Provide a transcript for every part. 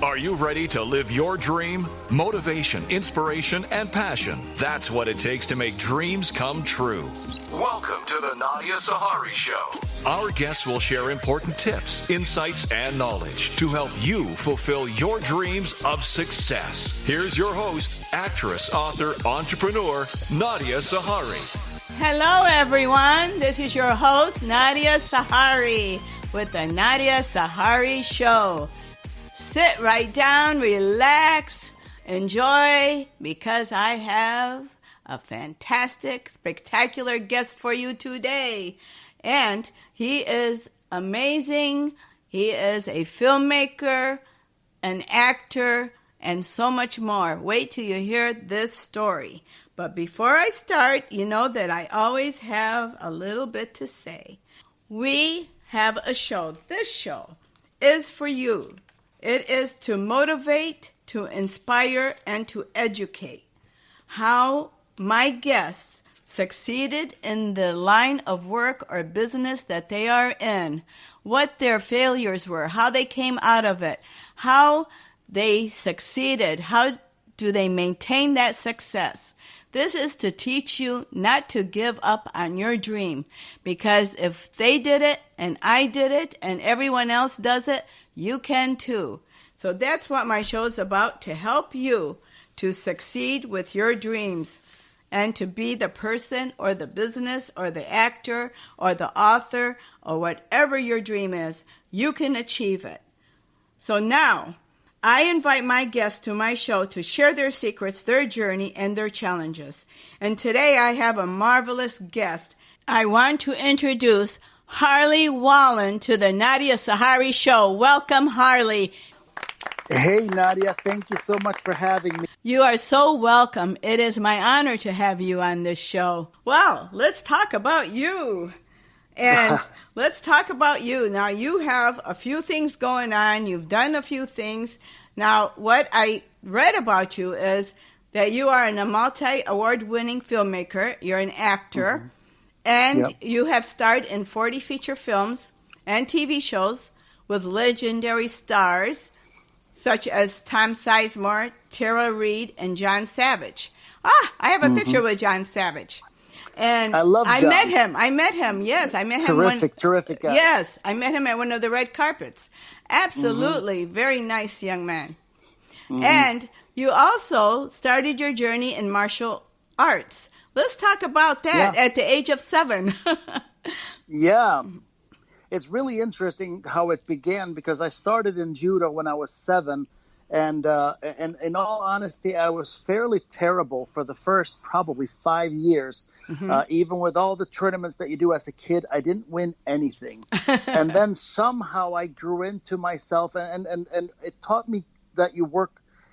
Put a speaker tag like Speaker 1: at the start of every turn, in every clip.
Speaker 1: Are you ready to live your dream? Motivation, inspiration, and passion. That's what it takes to make dreams come true. Welcome to the Nadia Sahari Show. Our guests will share important tips, insights, and knowledge to help you fulfill your dreams of success. Here's your host, actress, author, entrepreneur, Nadia Sahari.
Speaker 2: Hello, everyone. This is your host, Nadia Sahari, with the Nadia Sahari Show. Sit right down, relax, enjoy, because I have a fantastic, spectacular guest for you today. And he is amazing. He is a filmmaker, an actor, and so much more. Wait till you hear this story. But before I start, you know that I always have a little bit to say. We have a show. This show is for you. It is to motivate, to inspire, and to educate. How my guests succeeded in the line of work or business that they are in, what their failures were, how they came out of it, how they succeeded, how do they maintain that success. This is to teach you not to give up on your dream, because if they did it and I did it and everyone else does it, you can too. So that's what my show is about, to help you to succeed with your dreams and to be the person or the business or the actor or the author or whatever your dream is, you can achieve it. So now, I invite my guests to my show to share their secrets, their journey, and their challenges. And today I have a marvelous guest. I want to introduce Harley Wallen to the Nadia Sahari Show. Welcome, Harley.
Speaker 3: Hey, Nadia. Thank you so much for having me.
Speaker 2: You are so welcome. It is my honor to have you on this show. Well, let's talk about you. And let's talk about you. Now, you have a few things going on. You've done a few things. Now, what I read about you is that you are a multi-award-winning filmmaker. You're an actor. And you have starred in 40 feature films and TV shows with legendary stars such as Tom Sizemore, Tara Reid, and John Savage. I have a picture with John Savage. And
Speaker 3: I love John.
Speaker 2: I met him. Yes, I met him.
Speaker 3: Terrific guy.
Speaker 2: Yes, I met him at one of the red carpets. Absolutely. Very nice young man. And you also started your journey in martial arts. Let's talk about that at the age of 7.
Speaker 3: Yeah. It's really interesting how it began, because I started in Judo when I was 7. And in all honesty, I was fairly terrible for the first probably 5 years. Even with all the tournaments that you do as a kid, I didn't win anything. And then somehow I grew into myself, and it taught me that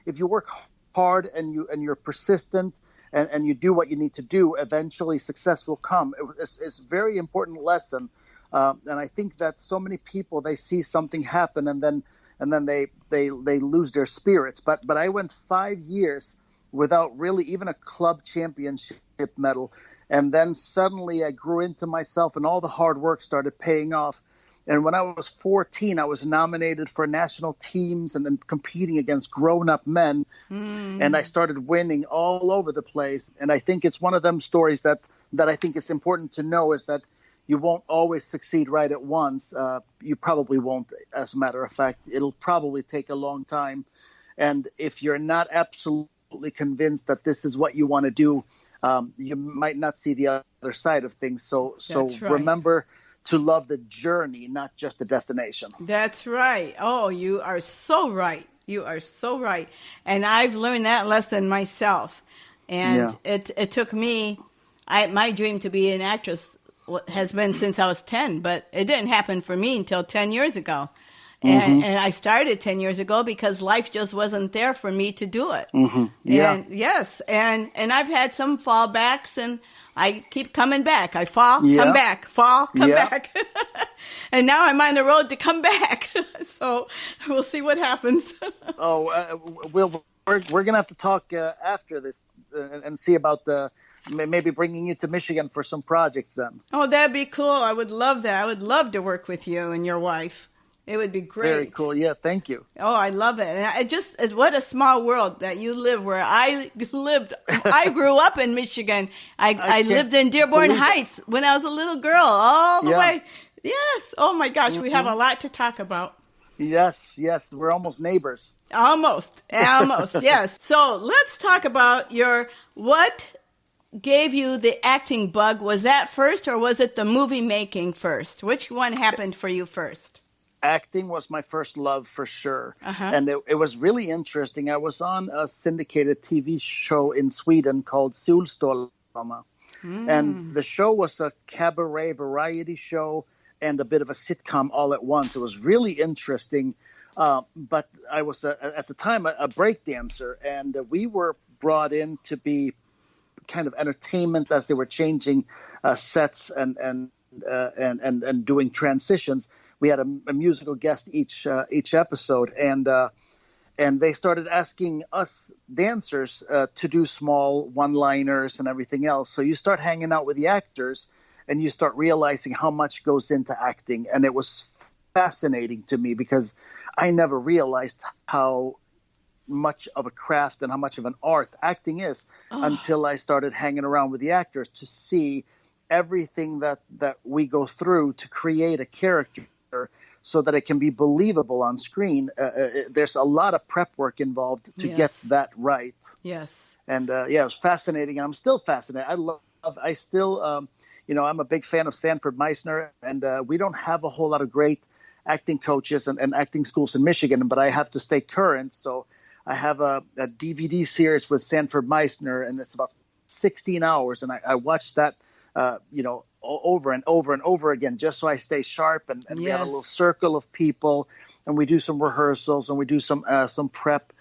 Speaker 3: if you work hard and you're persistent and you do what you need to do, eventually success will come. It's a very important lesson. And I think that so many people, they see something happen and then they lose their spirits. But I went 5 years without really even a club championship medal. And then suddenly I grew into myself, and all the hard work started paying off. And when I was 14, I was nominated for national teams and then competing against grown-up men. And I started winning all over the place. And I think it's one of them stories that I think is important to know, is that you won't always succeed right at once. You probably won't, as a matter of fact. It'll probably take a long time. And if you're not absolutely convinced that this is what you want to do, you might not see the other side of things. So
Speaker 2: right.
Speaker 3: Remember to love the journey, not just the destination.
Speaker 2: That's right. Oh, you are so right. You are so right. And I've learned that lesson myself. And it took me, my dream to be an actress has been since I was 10, but it didn't happen for me until 10 years ago. And I started 10 years ago because life just wasn't there for me to do it. And yes, and I've had some fallbacks, and I keep coming back. I fall, come back, fall, come back. And now I'm on the road to come back. So we'll see what happens.
Speaker 3: We're going to have to talk after this and see about maybe bringing you to Michigan for some projects then.
Speaker 2: Oh, that'd be cool. I would love that. I would love to work with you and your wife. It would be great.
Speaker 3: Very cool. Yeah, thank you.
Speaker 2: Oh, I love it. And what a small world that you live where I lived. I grew up in Michigan. I lived in Dearborn Heights when I was a little girl, all the way. Yes. Oh, my gosh. We have a lot to talk about.
Speaker 3: Yes. We're almost neighbors.
Speaker 2: Almost. Yes. So let's talk about what gave you the acting bug. Was that first, or was it the movie making first? Which one happened for you first?
Speaker 3: Acting was my first love for sure.
Speaker 2: Uh-huh.
Speaker 3: And it was really interesting. I was on a syndicated TV show in Sweden called Solstollarna. And the show was a cabaret variety show and a bit of a sitcom all at once. It was really interesting. But I was, at the time, a breakdancer. And we were brought in to be kind of entertainment as they were changing sets and doing transitions. We had a musical guest each episode, and they started asking us dancers to do small one-liners and everything else. So you start hanging out with the actors, and you start realizing how much goes into acting. And it was fascinating to me because I never realized how much of a craft and how much of an art acting is until I started hanging around with the actors to see everything that we go through to create a character so that it can be believable on screen. There's a lot of prep work involved to get that right.
Speaker 2: Yes.
Speaker 3: And it was fascinating. And I'm still fascinated. I'm a big fan of Sanford Meisner, and we don't have a whole lot of great acting coaches and acting schools in Michigan, but I have to stay current. So I have a DVD series with Sanford Meisner, and it's about 16 hours. And I watched that, over and over and over again, just so I stay sharp. And we have a little circle of people, and we do some rehearsals, and we do some prep,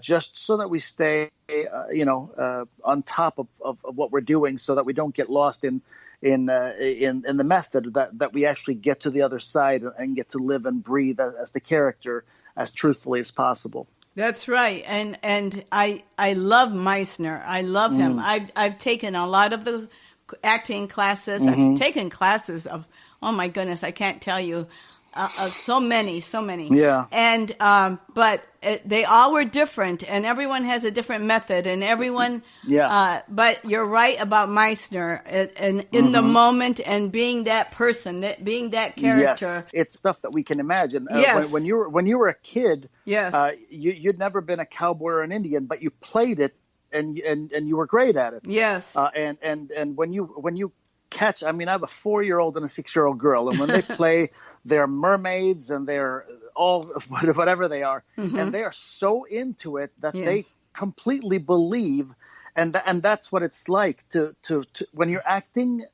Speaker 3: just so that we stay, on top of what we're doing, so that we don't get lost in the method, that we actually get to the other side and get to live and breathe as the character as truthfully as possible.
Speaker 2: That's right. And I love Meisner. I love him. I've taken a lot of the acting classes. I've taken classes of, oh my goodness, I can't tell you, so many.
Speaker 3: Yeah.
Speaker 2: And but they all were different, and everyone has a different method, and everyone.
Speaker 3: Yeah.
Speaker 2: But you're right about Meisner, and in the moment, and being that person, being that character.
Speaker 3: Yes. It's stuff that we can imagine.
Speaker 2: Yes.
Speaker 3: When you were a kid,
Speaker 2: yes.
Speaker 3: You'd never been a cowboy or an Indian, but you played it, and you were great at it.
Speaker 2: Yes.
Speaker 3: And when you catch, I mean, I have a 4-year-old and a 6-year-old girl, and when they play, they're mermaids and they're all whatever they are, and they are so into it that they completely believe, and that's what it's like to when you're acting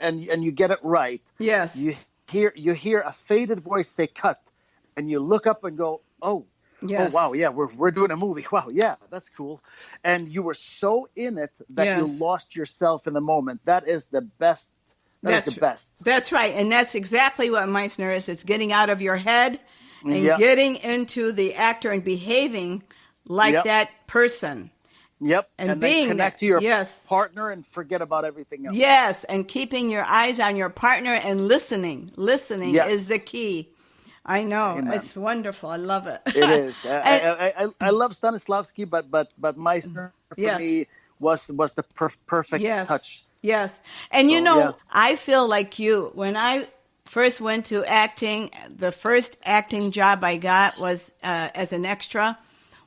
Speaker 3: and you get it right.
Speaker 2: Yes.
Speaker 3: You hear a faded voice say cut, and you look up and go, oh.
Speaker 2: Yes.
Speaker 3: Oh, wow, yeah, we're doing a movie. Wow, yeah, that's cool. And you were so in it that you lost yourself in the moment. That is the best. That's the best.
Speaker 2: That's right. And that's exactly what Meisner is. It's getting out of your head and getting into the actor and behaving like that person.
Speaker 3: Yep.
Speaker 2: And
Speaker 3: then
Speaker 2: being
Speaker 3: connect to your partner and forget about everything else.
Speaker 2: Yes, and keeping your eyes on your partner and listening. Listening is the key. I know. Amen. It's wonderful. I love it.
Speaker 3: It is. I love Stanislavski, but Meisner for me was the perfect touch.
Speaker 2: Yes. And I feel like you. When I first went to acting, the first acting job I got was as an extra.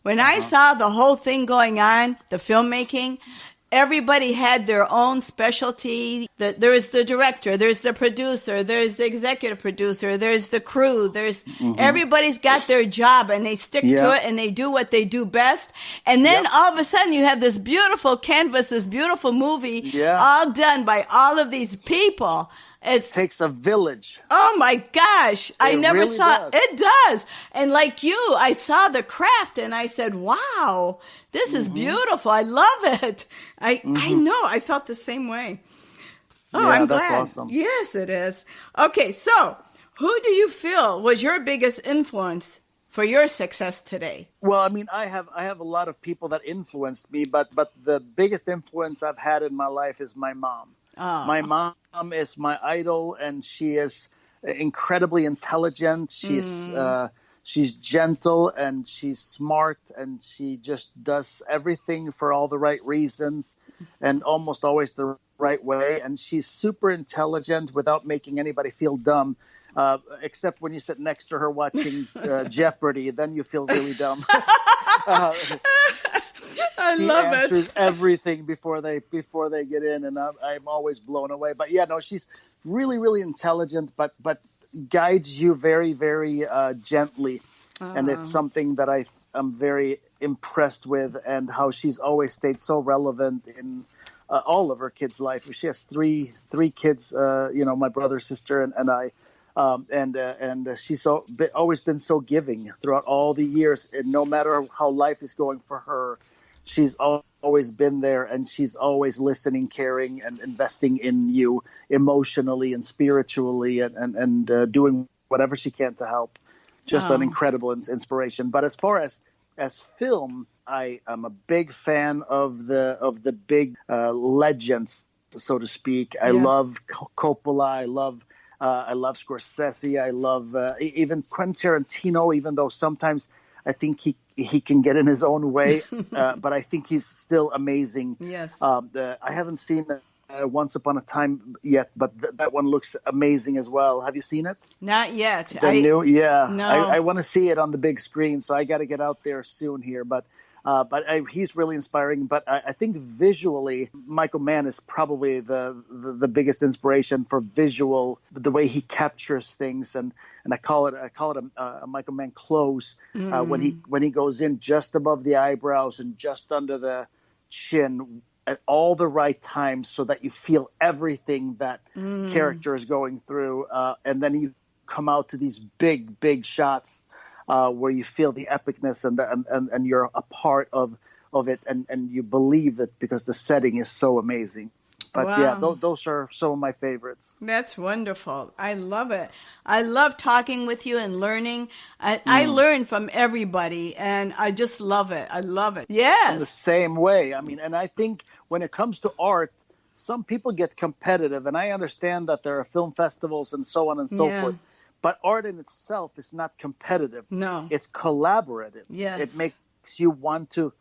Speaker 2: When I saw the whole thing going on, the filmmaking, everybody had their own specialty. There is the director, there's the producer, there's the executive producer, there's the crew, everybody's got their job, and they stick to it, and they do what they do best. And then all of a sudden you have this beautiful canvas, this beautiful movie, all done by all of these people. It
Speaker 3: takes a village.
Speaker 2: Oh my gosh. I never
Speaker 3: really
Speaker 2: saw
Speaker 3: does.
Speaker 2: it. Does. And like you, I saw the craft and I said, wow, this is beautiful. I love it. I know. I felt the same way. Oh, I'm glad.
Speaker 3: That's awesome.
Speaker 2: Yes, it is. Okay. So who do you feel was your biggest influence for your success today?
Speaker 3: Well, I mean, I have a lot of people that influenced me, but the biggest influence I've had in my life is my mom.
Speaker 2: Oh.
Speaker 3: My mom is my idol, and she is incredibly intelligent. She's gentle and she's smart and she just does everything for all the right reasons and almost always the right way. And she's super intelligent without making anybody feel dumb, except when you sit next to her watching Jeopardy, then you feel really dumb.
Speaker 2: I
Speaker 3: she
Speaker 2: love
Speaker 3: answers
Speaker 2: it.
Speaker 3: everything before they get in, and I'm always blown away. But yeah, no, she's really, really intelligent, but guides you very, very gently, and it's something that I'm very impressed with, and how she's always stayed so relevant in all of her kids' life. She has three kids, my brother, sister, and I. And she's always been so giving throughout all the years, and no matter how life is going for her, she's always been there, and she's always listening, caring, and investing in you emotionally and spiritually, and doing whatever she can to help. Just an incredible inspiration. But as far as film, I am a big fan of the big legends, so to speak. I love Coppola. I love Scorsese. I love even Quentin Tarantino, even though sometimes I think he can get in his own way, but I think he's still amazing.
Speaker 2: Yes.
Speaker 3: I haven't seen Once Upon a Time yet, but that one looks amazing as well. Have you seen it?
Speaker 2: Not yet.
Speaker 3: No.
Speaker 2: I
Speaker 3: want to see it on the big screen, so I got to get out there soon here. But he's really inspiring. But I think visually, Michael Mann is probably the biggest inspiration for visual, the way he captures things, and I call it a Michael Mann close when he goes in just above the eyebrows and just under the chin at all the right times, so that you feel everything that character is going through, and then you come out to these big shots. Where you feel the epicness and you're a part of it, and you believe it because the setting is so amazing. But yeah, those are some of my favorites.
Speaker 2: That's wonderful. I love it. I love talking with you and learning. I learn from everybody, and I just love it. I love it. Yes.
Speaker 3: In the same way. I mean, and I think when it comes to art, some people get competitive, and I understand that there are film festivals and so on and so forth. But art in itself is not competitive.
Speaker 2: No.
Speaker 3: It's collaborative.
Speaker 2: Yes.
Speaker 3: It makes you want to,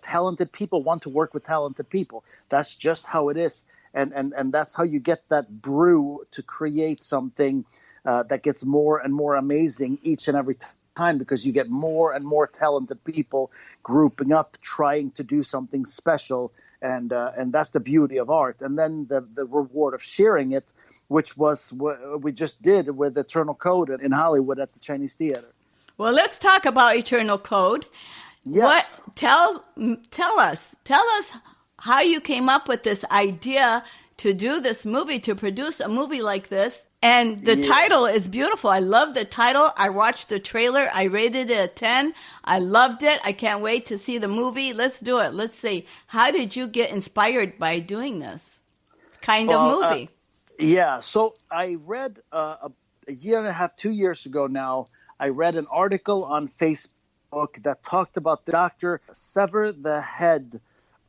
Speaker 3: talented people want to work with talented people. That's just how it is. And that's how you get that brew to create something that gets more and more amazing each and every time, because you get more and more talented people grouping up, trying to do something special. And that's the beauty of art. And then the reward of sharing it, which was what we just did with Eternal Code in Hollywood at the Chinese Theater.
Speaker 2: Well, let's talk about Eternal Code.
Speaker 3: Yes.
Speaker 2: Tell us how you came up with this idea to do this movie, to produce a movie like this. And the title is beautiful. I love the title. I watched the trailer. I rated it a 10. I loved it. I can't wait to see the movie. Let's do it. Let's see. How did you get inspired by doing this kind of movie?
Speaker 3: So I read a year and a half, 2 years ago now, I read an article on Facebook that talked about the doctor severed the head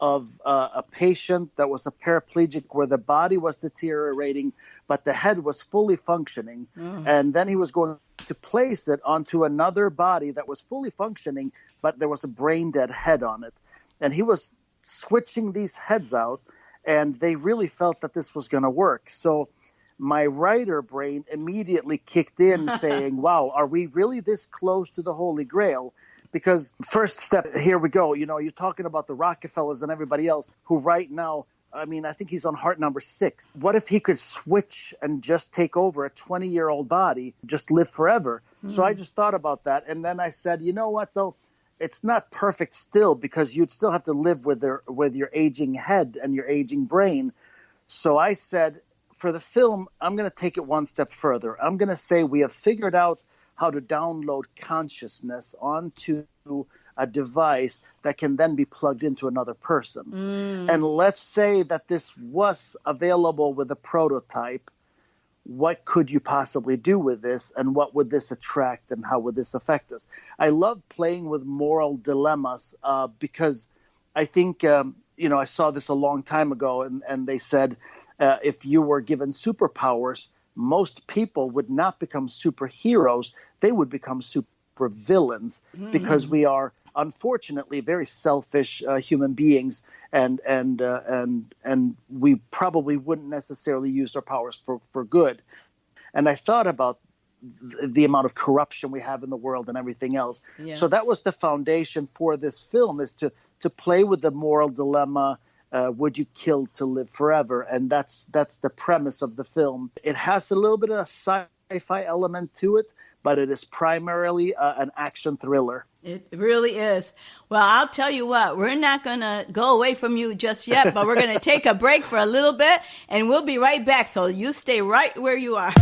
Speaker 3: of a patient that was a paraplegic, where the body was deteriorating, but the head was fully functioning. And then he was going to place it onto another body that was fully functioning, but there was a brain dead head on it. And he was switching these heads out. And they really felt that this was going to work. So my writer brain immediately kicked in saying, wow, are we really this close to the Holy Grail? Because first step, here we go. You're talking about the Rockefellers and everybody else who right now, I think he's on heart number 6. What if he could switch and just take over a 20-year-old body, just live forever? So I just thought about that. And then I said, you know what, though? It's not perfect still, because you'd still have to live with your aging head and your aging brain. So I said, for the film, I'm going to take it one step further. I'm going to say we have figured out how to download consciousness onto a device that can then be plugged into another person. And let's say that this was available with a prototype. What could you possibly do with this, and what would this attract, and how would this affect us? I love playing with moral dilemmas because I think, I saw this a long time ago, and they said if you were given superpowers, most people would not become superheroes. They would become super villains because we are, unfortunately, very selfish human beings, and we probably wouldn't necessarily use our powers for good. And I thought about the amount of corruption we have in the world and everything else. Yes. So that was the foundation for this film, is to play with the moral dilemma. Would you kill to live forever? And that's the premise of the film. It has a little bit of a sci-fi element to it, but it is primarily an action thriller.
Speaker 2: It really is. Well, I'll tell you what, we're not going to go away from you just yet, but we're going to take a break for a little bit, and we'll be right back. So you stay right where you are.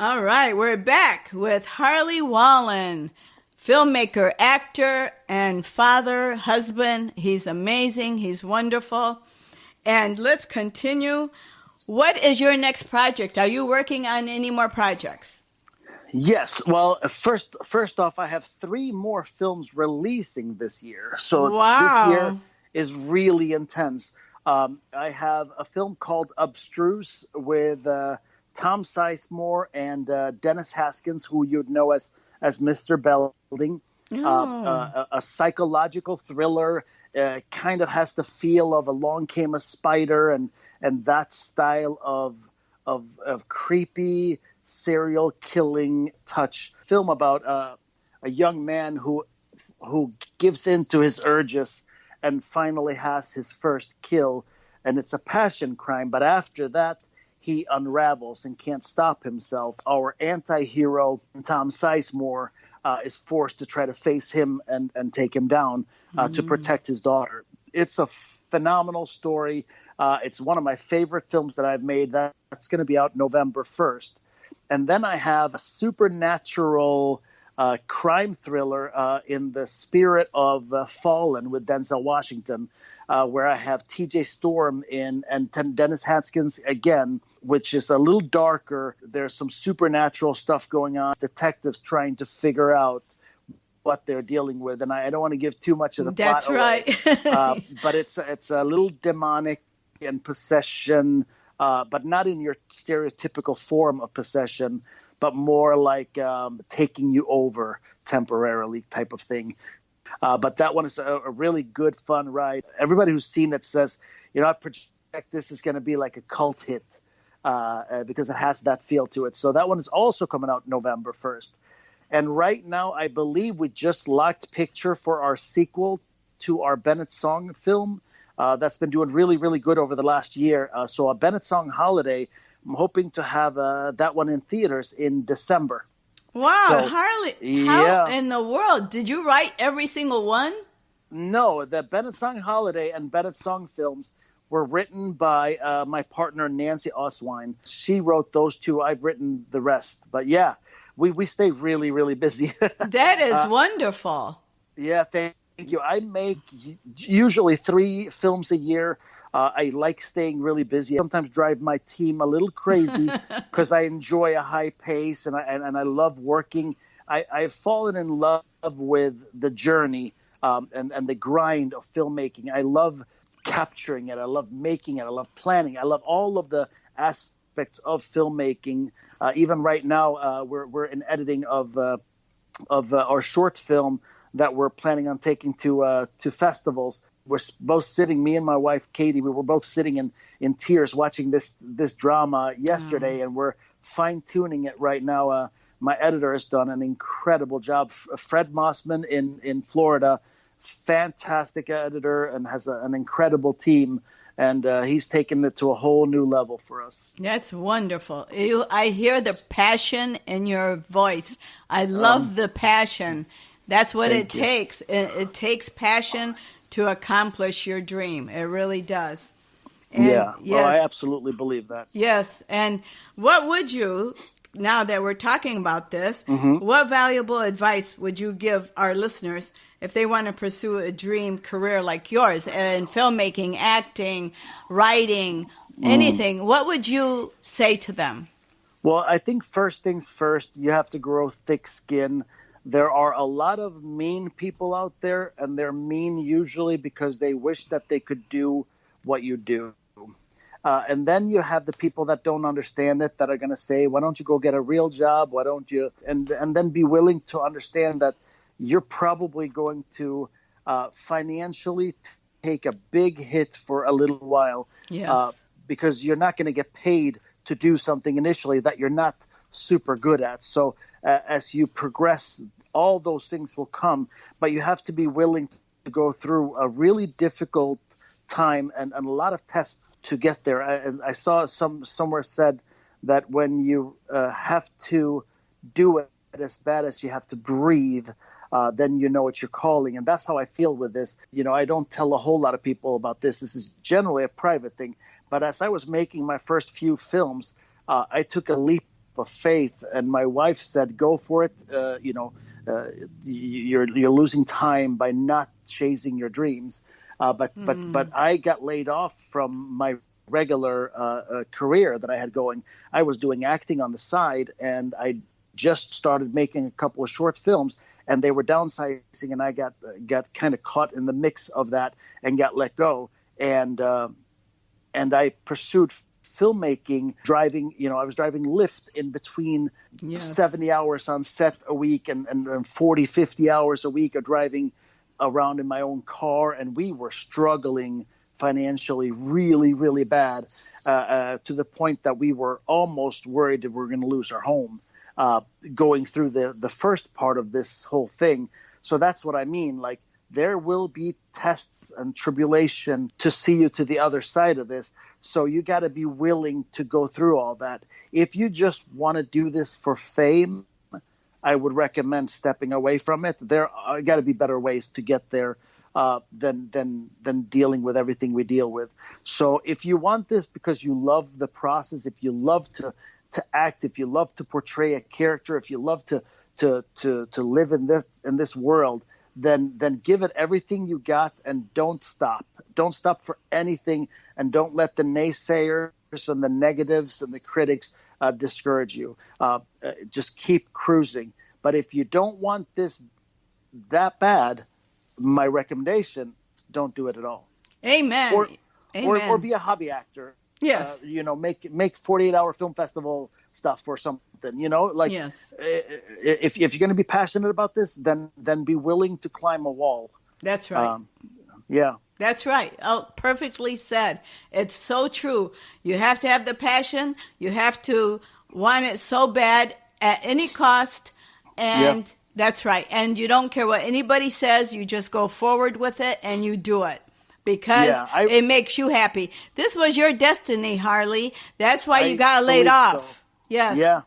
Speaker 2: All right, we're back with Harley Wallen, filmmaker, actor, and father, husband. He's amazing. He's wonderful. And let's continue. What is your next project? Are you working on any more projects?
Speaker 3: Yes. Well, first off, I have 3 more films releasing this year. So This year is really intense. I have a film called Abstruse with Tom Sizemore and Dennis Haskins, who you'd know as Mr. Belding. A psychological thriller, kind of has the feel of Along Came a Spider and that style of creepy serial killing touch. Film about a young man who gives in to his urges and finally has his first kill, and it's a passion crime. But after that, he unravels and can't stop himself. Our anti-hero, Tom Sizemore, is forced to try to face him and take him down to protect his daughter. It's a phenomenal story. It's one of my favorite films that I've made. That's going to be out November 1st. And then I have a supernatural crime thriller in the spirit of Fallen with Denzel Washington, where I have TJ Storm in and Dennis Haskins again, which is a little darker. There's some supernatural stuff going on. Detectives trying to figure out what they're dealing with. And I don't want to give too much of the plot away. That's right. But it's a little demonic and possession, but not in your stereotypical form of possession, but more like taking you over temporarily type of thing. But that one is a really good, fun ride. Everybody who's seen it says, I project this is going to be like a cult hit because it has that feel to it. So that one is also coming out November 1st. And right now, I believe we just locked picture for our sequel to our Bennett Song film. That's been doing really, really good over the last year. So a Bennett Song Holiday, I'm hoping to have that one in theaters in December.
Speaker 2: Wow,
Speaker 3: So,
Speaker 2: Harley, how in the world? Did you write every single one?
Speaker 3: No, the Bennett Song Holiday and Bennett Song films were written by my partner, Nancy Oswine. She wrote those 2. I've written the rest. But yeah, we stay really, really busy.
Speaker 2: That is wonderful.
Speaker 3: Yeah, thank you. I make usually 3 films a year. I like staying really busy. I sometimes drive my team a little crazy because I enjoy a high pace and I love working. I've fallen in love with the journey and the grind of filmmaking. I love capturing it. I love making it. I love planning. I love all of the aspects of filmmaking. Even right now, we're in editing of our short film that we're planning on taking to festivals. were both sitting, me and my wife, Katie, we were both sitting in tears watching this drama yesterday, and we're fine-tuning it right now. My editor has done an incredible job. Fred Mossman in Florida, fantastic editor, and has an incredible team. And he's taken it to a whole new level for us.
Speaker 2: That's wonderful. I hear the passion in your voice. I love the passion. That's what it takes. It takes passion to accomplish your dream. It really does. And
Speaker 3: yeah.
Speaker 2: Yes,
Speaker 3: well, I absolutely believe that.
Speaker 2: Yes. And what would you, now that we're talking about this,
Speaker 3: Mm-hmm.
Speaker 2: what valuable advice would you give our listeners if they want to pursue a dream career like yours in filmmaking, acting, writing, anything? What would you say to them?
Speaker 3: Well, I think first things first, you have to grow thick skin. There are a lot of mean people out there, and they're mean usually because they wish that they could do what you do. And then you have the people that don't understand it, that are going to say, why don't you go get a real job? Why don't you? And then be willing to understand that you're probably going to financially take a big hit for a little while.
Speaker 2: Yes.
Speaker 3: Because you're not going to get paid to do something initially that you're not super good at. So as you progress, all those things will come, but you have to be willing to go through a really difficult time and a lot of tests to get there. And I saw somewhere said that when you have to do it as bad as you have to breathe, then you know it's your calling. And that's how I feel with this. You know, I don't tell a whole lot of people about this. This is generally a private thing. But as I was making my first few films, I took a leap of faith, and my wife said, go for it. You're losing time by not chasing your dreams. But I got laid off from my regular career that I had going. I was doing acting on the side, and I just started making a couple of short films, and they were downsizing, and I got kind of caught in the mix of that and got let go. And I pursued filmmaking, driving. I was driving Lyft in between 70 hours on set a week and 40, 50 hours a week of driving around in my own car, and we were struggling financially really, really bad, to the point that we were almost worried that we were going to lose our home, going through the first part of this whole thing. So that's what I mean. Like, there will be tests and tribulation to see you to the other side of this. So you got to be willing to go through all that. If you just want to do this for fame, I would recommend stepping away from it. There are got to be better ways to get there than dealing with everything we deal with. So if you want this because you love the process, if you love to act, if you love to portray a character, if you love to live in this world, then give it everything you got and don't stop. Don't stop for anything, and don't let the naysayers and the negatives and the critics discourage you. Just keep cruising. But if you don't want this that bad, my recommendation, don't do it at all.
Speaker 2: Amen.
Speaker 3: Or be a hobby actor.
Speaker 2: Yes.
Speaker 3: Make 48-hour film festival stuff or something.
Speaker 2: Yes.
Speaker 3: If you're going to be passionate about this, then be willing to climb a wall.
Speaker 2: That's right.
Speaker 3: Yeah.
Speaker 2: That's right. Oh, perfectly said. It's so true. You have to have the passion. You have to want it so bad at any cost. And that's right. And you don't care what anybody says. You just go forward with it and you do it because it makes you happy. This was your destiny, Harley. That's why you got laid off.
Speaker 3: So.
Speaker 2: Yes.
Speaker 3: Yeah.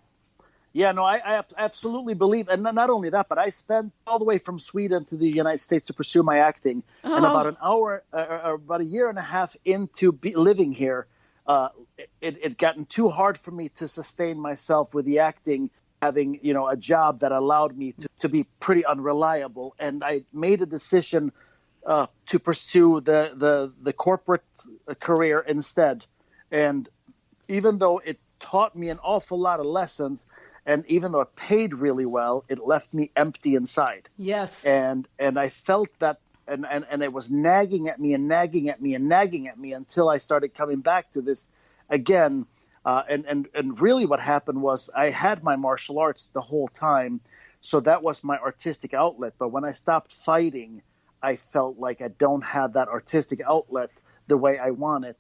Speaker 3: Yeah, no, I absolutely believe, and not only that, but I spent all the way from Sweden to the United States to pursue my acting, and about a year and a half into living here, it gotten too hard for me to sustain myself with the acting, having a job that allowed me to be pretty unreliable, and I made a decision to pursue the corporate career instead, and even though it taught me an awful lot of lessons. And even though it paid really well, it left me empty inside.
Speaker 2: Yes.
Speaker 3: And I felt that, and it was nagging at me and nagging at me and nagging at me until I started coming back to this again. And really what happened was I had my martial arts the whole time. So that was my artistic outlet. But when I stopped fighting, I felt like I don't have that artistic outlet the way I want it.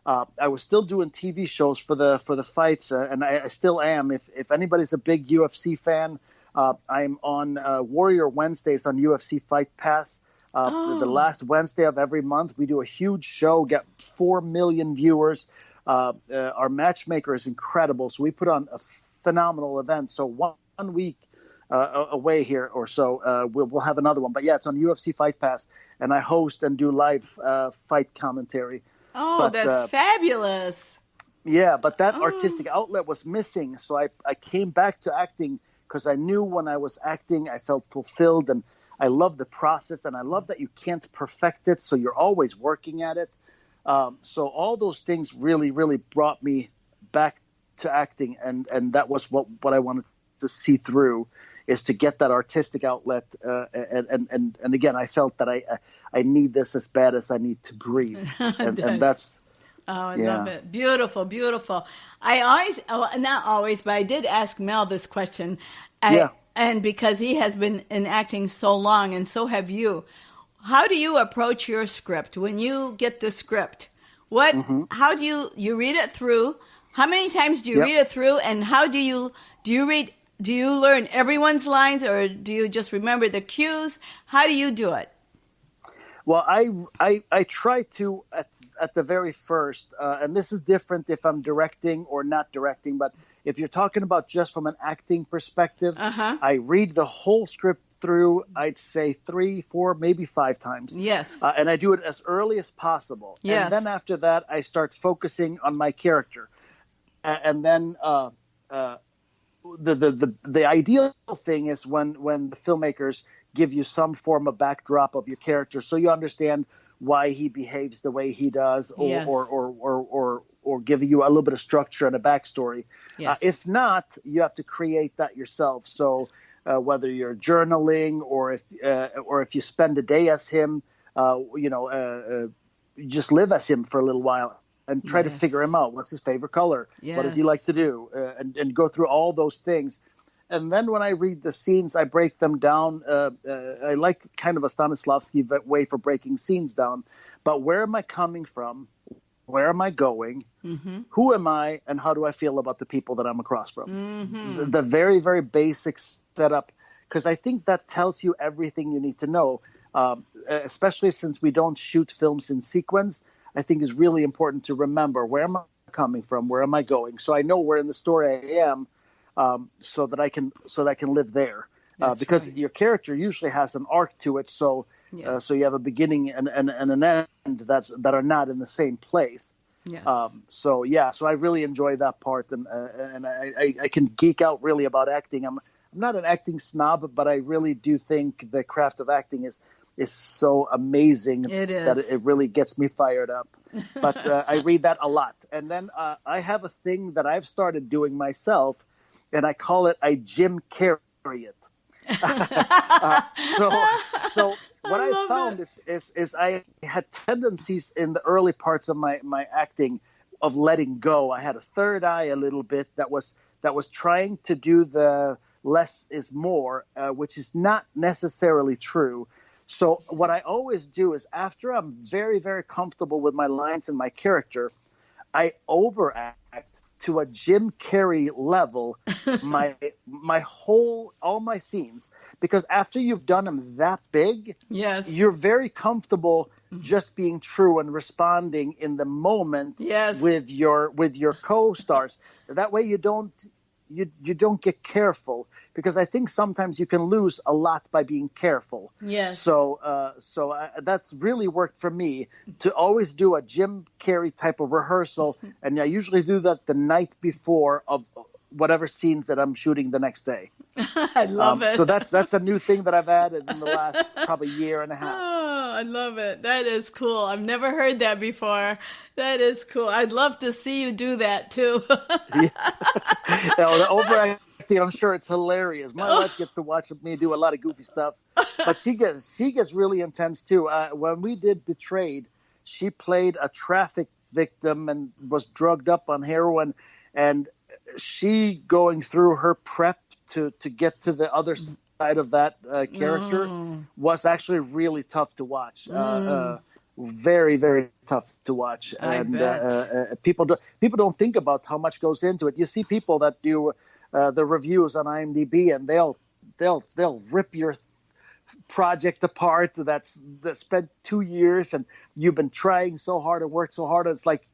Speaker 3: I was still doing TV shows for the fights, and I still am. If anybody's a big UFC fan, I'm on Warrior Wednesdays on UFC Fight Pass. The last Wednesday of every month, we do a huge show, get 4 million viewers. Our matchmaker is incredible, so we put on a phenomenal event. So one week away here or so, we'll have another one. But yeah, it's on UFC Fight Pass, and I host and do live fight commentary.
Speaker 2: Oh, that's fabulous.
Speaker 3: Yeah, but that artistic outlet was missing. So I came back to acting because I knew when I was acting, I felt fulfilled, and I love the process, and I love that you can't perfect it, so you're always working at it. So all those things really, really brought me back to acting, and that was what I wanted to see through, is to get that artistic outlet. And again, I felt that I need this as bad as I need to breathe, and that's.
Speaker 2: Oh, I love it. Beautiful, beautiful. I always, not always, but I did ask Mel this question. And because he has been in acting so long, and so have you. How do you approach your script when you get the script? How do you read it through? How many times do you read it through? And how do you learn everyone's lines, or do you just remember the cues? How do you do it?
Speaker 3: Well, I try to at the very first, and this is different if I'm directing or not directing, but if you're talking about just from an acting perspective, I read the whole script through, I'd say 3, 4, maybe 5 times.
Speaker 2: Yes.
Speaker 3: And I do it as early as possible.
Speaker 2: Yes.
Speaker 3: And then after that, I start focusing on my character. And then the ideal thing is when the filmmakers give you some form of backdrop of your character, so you understand why he behaves the way he does, or give you a little bit of structure and a backstory.
Speaker 2: Yes.
Speaker 3: If not, you have to create that yourself. So whether you're journaling or if you spend a day as him, you just live as him for a little while and try to figure him out. What's his favorite color? What does he like to do? And go through all those things. And then when I read the scenes, I break them down. I like kind of a Stanislavski way for breaking scenes down. But where am I coming from? Where am I going? Mm-hmm. Who am I? And how do I feel about the people that I'm across from? Mm-hmm. The very, very basic setup, because I think that tells you everything you need to know, especially since we don't shoot films in sequence. I think is really important to remember, where am I coming from? Where am I going? So I know where in the story I am. So that I can live there, because your character usually has an arc to it. So so you have a beginning and an end that are not in the same place.
Speaker 2: Yes.
Speaker 3: So I really enjoy that part, and I can geek out really about acting. I'm not an acting snob, but I really do think the craft of acting is so amazing that it really gets me fired up. But I read that a lot, and then I have a thing that I've started doing myself. And I call it, I Jim Carrey it. So what I found is I had tendencies in the early parts of my acting of letting go. I had a third eye a little bit that was trying to do the less is more, which is not necessarily true. So what I always do is, after I'm very, very comfortable with my lines and my character, I overact to a Jim Carrey level, all my scenes, because after you've done them that big, you're very comfortable just being true and responding in the moment with your co-stars. That way you don't get careful, because I think sometimes you can lose a lot by being careful. Yes. So that's really worked for me, to always do a Jim Carrey type of rehearsal, and I usually do that the night before of whatever scenes that I'm shooting the next day.
Speaker 2: I love it.
Speaker 3: So that's a new thing that I've added in the last probably year and a half.
Speaker 2: Oh, I love it. That is cool. I've never heard that before. That is cool. I'd love to see you do that too.
Speaker 3: The overacting, I'm sure it's hilarious. My wife gets to watch me do a lot of goofy stuff, but she gets really intense too. When we did Betrayed, she played a traffic victim and was drugged up on heroin, and she going through her prep to get to the other of that character was actually really tough to watch. Very, very tough to watch. People don't think about how much goes into it. You see people that do the reviews on IMDb, and they'll rip your project apart that spent 2 years, and you've been trying so hard and worked so hard. It's like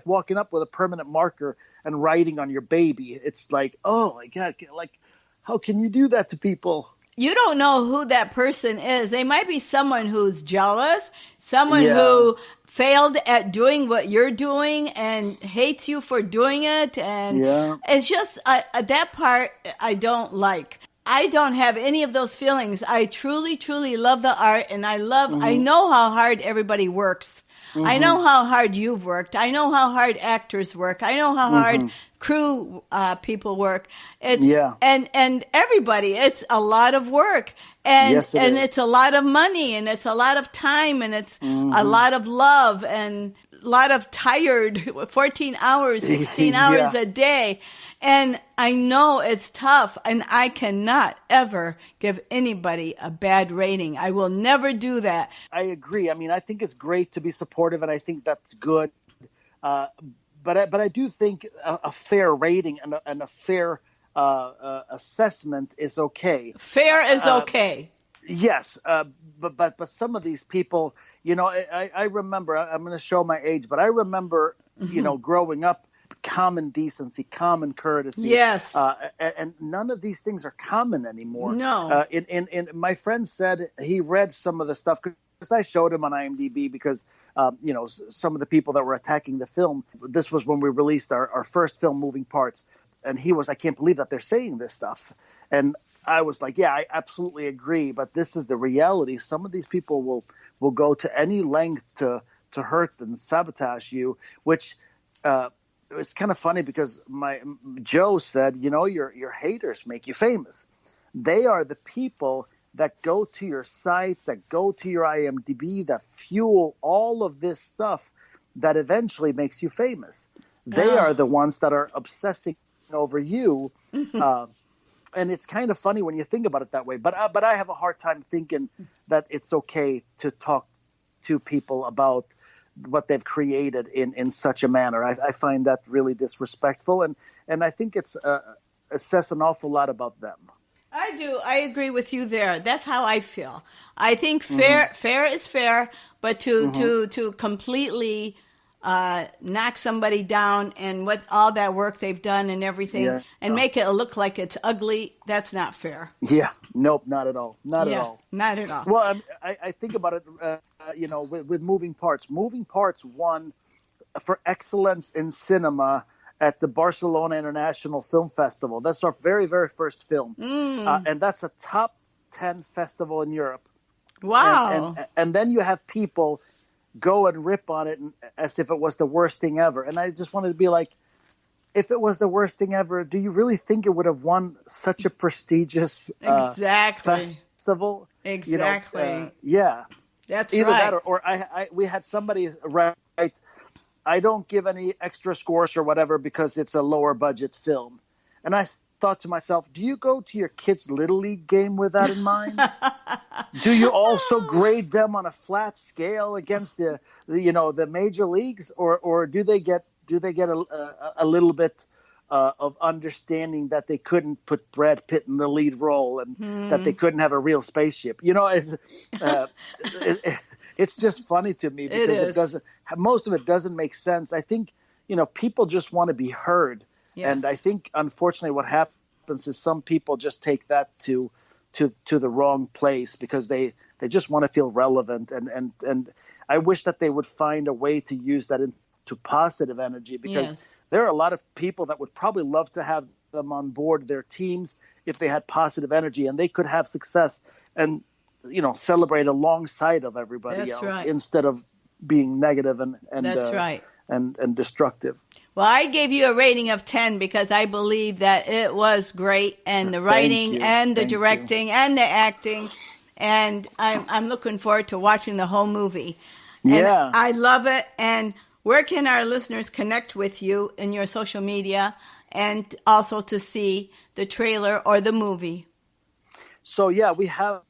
Speaker 3: walking up with a permanent marker and writing on your baby. It's like, oh my God, like, how can you do that to people?
Speaker 2: You don't know who that person is. They might be someone who's jealous, someone who failed at doing what you're doing and hates you for doing it. And it's just that part I don't like. I don't have any of those feelings. I truly, truly love the art, and I know how hard everybody works. I know how hard you've worked. I know how hard actors work. I know how hard crew people work. And everybody. It's a lot of work, and it's a lot of money, and it's a lot of time, and it's a lot of love, and a lot of tired 14 hours, 16 hours a day. And I know it's tough, and I cannot ever give anybody a bad rating. I will never do that.
Speaker 3: I agree. I mean, I think it's great to be supportive, and I think that's good. But I do think a fair rating and a fair assessment is okay.
Speaker 2: Fair is okay.
Speaker 3: Yes, but some of these people, I remember. I'm going to show my age, but I remember, growing up. Common decency, common courtesy.
Speaker 2: Yes.
Speaker 3: And none of these things are common anymore.
Speaker 2: No.
Speaker 3: And my friend said he read some of the stuff because I showed him on IMDb because, some of the people that were attacking the film, this was when we released our first film, Moving Parts. And he was, I can't believe that they're saying this stuff. And I was like, yeah, I absolutely agree. But this is the reality. Some of these people will go to any length to hurt and sabotage you, which, it's kind of funny because Joe said, your haters make you famous. They are the people that go to your site, that go to your IMDb, that fuel all of this stuff that eventually makes you famous. They are the ones that are obsessing over you. And it's kind of funny when you think about it that way. But I have a hard time thinking that it's okay to talk to people about what they've created in such a manner. I find that really disrespectful, and I think it says an awful lot about them.
Speaker 2: I do. I agree with you there. That's how I feel. I think fair is fair, but to completely knock somebody down and what all that work they've done and everything and make it look like it's ugly, that's not fair.
Speaker 3: Yeah. Nope. Not at all. Not at all.
Speaker 2: Not at all.
Speaker 3: Well, I think about it, with Moving Parts. Moving Parts won for excellence in cinema at the Barcelona International Film Festival. That's our very, very first film. And that's a top 10 festival in Europe.
Speaker 2: Wow.
Speaker 3: And then you have people go and rip on it as if it was the worst thing ever. And I just wanted to be like, if it was the worst thing ever, do you really think it would have won such a prestigious festival?
Speaker 2: Exactly.
Speaker 3: Yeah.
Speaker 2: That's
Speaker 3: either
Speaker 2: right.
Speaker 3: that or we had somebody write, I don't give any extra scores or whatever because it's a lower budget film. And I thought to myself, do you go to your kid's Little League game with that in mind? Do you also grade them on a flat scale against the major leagues, or do they get a little bit of understanding that they couldn't put Brad Pitt in the lead role and that they couldn't have a real spaceship? It's just funny to me because most of it doesn't make sense. I think people just want to be heard. Yes. And I think, unfortunately, what happens is some people just take that to the wrong place because they just want to feel relevant. And I wish that they would find a way to use that into positive energy because there are a lot of people that would probably love to have them on board their teams if they had positive energy and they could have success and, celebrate alongside of everybody else instead of being negative and
Speaker 2: That's right.
Speaker 3: And destructive.
Speaker 2: Well, I gave you a rating of 10 because I believe that it was great, and the writing and the directing and the acting, and I'm looking forward to watching the whole movie. And I love it. And where can our listeners connect with you in your social media and also to see the trailer or the movie?
Speaker 3: So yeah, we have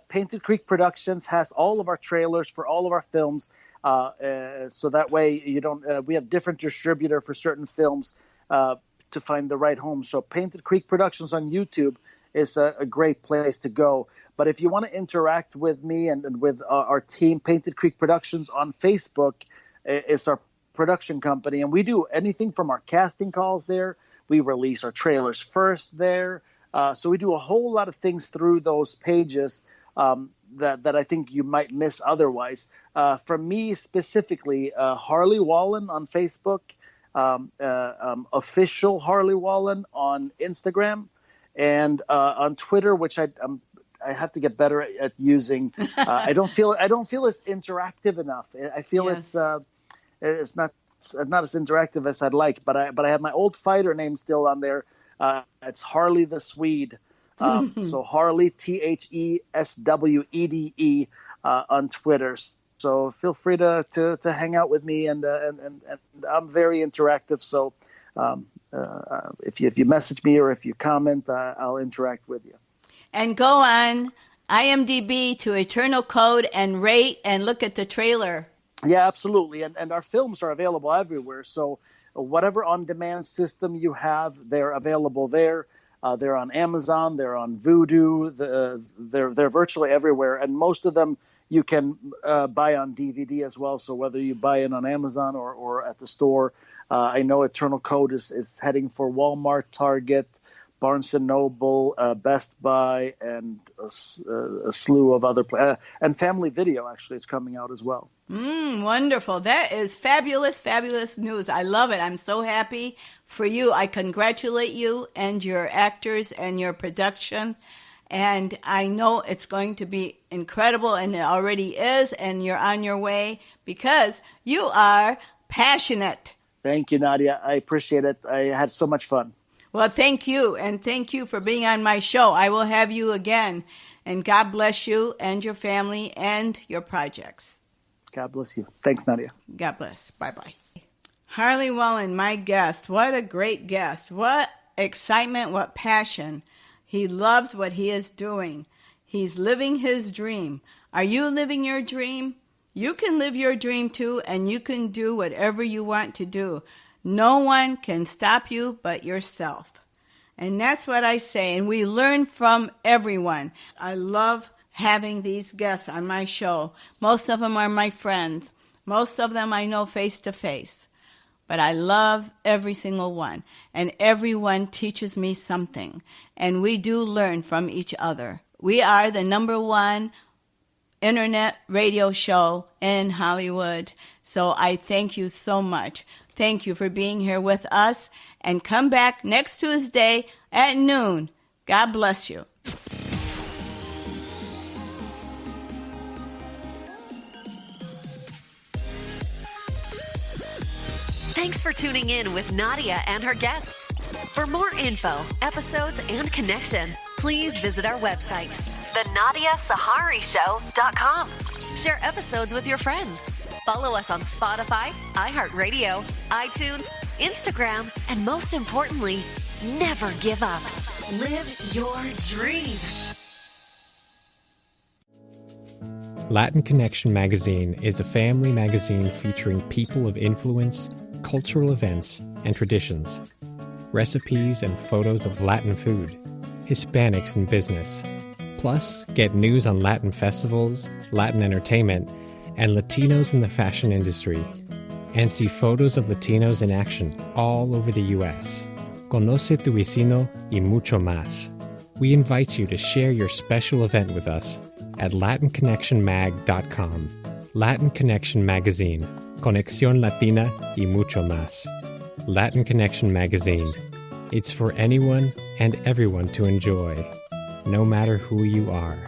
Speaker 3: Painted Creek Productions has all of our trailers for all of our films. So that way you don't. We have different distributor for certain films to find the right home. So Painted Creek Productions on YouTube is a great place to go. But if you want to interact with me and with our team, Painted Creek Productions on Facebook is our production company, and we do anything from our casting calls there. We release our trailers first there. So we do a whole lot of things through those pages that I think you might miss otherwise. For me specifically, Harley Wallen on Facebook, official Harley Wallen on Instagram, and on Twitter, which I have to get better at using. I don't feel it's interactive enough. I feel it's not as interactive as I'd like. But I have my old fighter name still on there. It's Harley the Swede. So Harley, THESWEDE on Twitter. So feel free to hang out with me, and I'm very interactive. So if you message me or if you comment, I'll interact with you. And
Speaker 2: go on IMDb to Eternal Code and rate and look at the trailer.
Speaker 3: Yeah, absolutely. And our films are available everywhere. So whatever on-demand system you have, they're available there. They're on Amazon. They're on Vudu. They're virtually everywhere. And most of them you can buy on DVD as well. So whether you buy it on Amazon or at the store, I know Eternal Code is heading for Walmart, Target, Barnes & Noble, Best Buy, and a slew of other and Family Video actually is coming out as well.
Speaker 2: Wonderful. That is fabulous, fabulous news. I love it. I'm so happy for you. I congratulate you and your actors and your production. And I know it's going to be incredible, and it already is, and you're on your way because you are passionate.
Speaker 3: Thank you, Nadia. I appreciate it. I had so much fun.
Speaker 2: Well, thank you, and thank you for being on my show. I will have you again, and God bless you and your family and your projects.
Speaker 3: God bless you. Thanks, Nadia.
Speaker 2: God bless. Bye-bye. Harley Wallen, my guest. What a great guest. What excitement, what passion. He loves what he is doing. He's living his dream. Are you living your dream? You can live your dream too, and you can do whatever you want to do. No one can stop you but yourself. And that's what I say. And we learn from everyone. I love having these guests on my show. Most of them are my friends. Most of them I know face to face. But I love every single one. And everyone teaches me something. And we do learn from each other. We are the #1 internet radio show in Hollywood. So I thank you so much. Thank you for being here with us, and come back next Tuesday at noon. God bless you.
Speaker 4: Thanks for tuning in with Nadia and her guests. For more info, episodes, and connection, please visit our website, thenadiasaharishow.com. Share episodes with your friends. Follow us on Spotify, iHeartRadio, iTunes, Instagram, and most importantly, never give up. Live your dream.
Speaker 5: Latin Connection magazine is a family magazine featuring people of influence, cultural events, and traditions, recipes and photos of Latin food, Hispanics in business. Plus, get news on Latin festivals, Latin entertainment, and Latinos in the fashion industry, and see photos of Latinos in action all over the U.S. Conoce tu vecino y mucho más. We invite you to share your special event with us at LatinConnectionMag.com. Latin Connection Magazine. Conexión Latina y mucho más. Latin Connection Magazine. It's for anyone and everyone to enjoy, no matter who you are.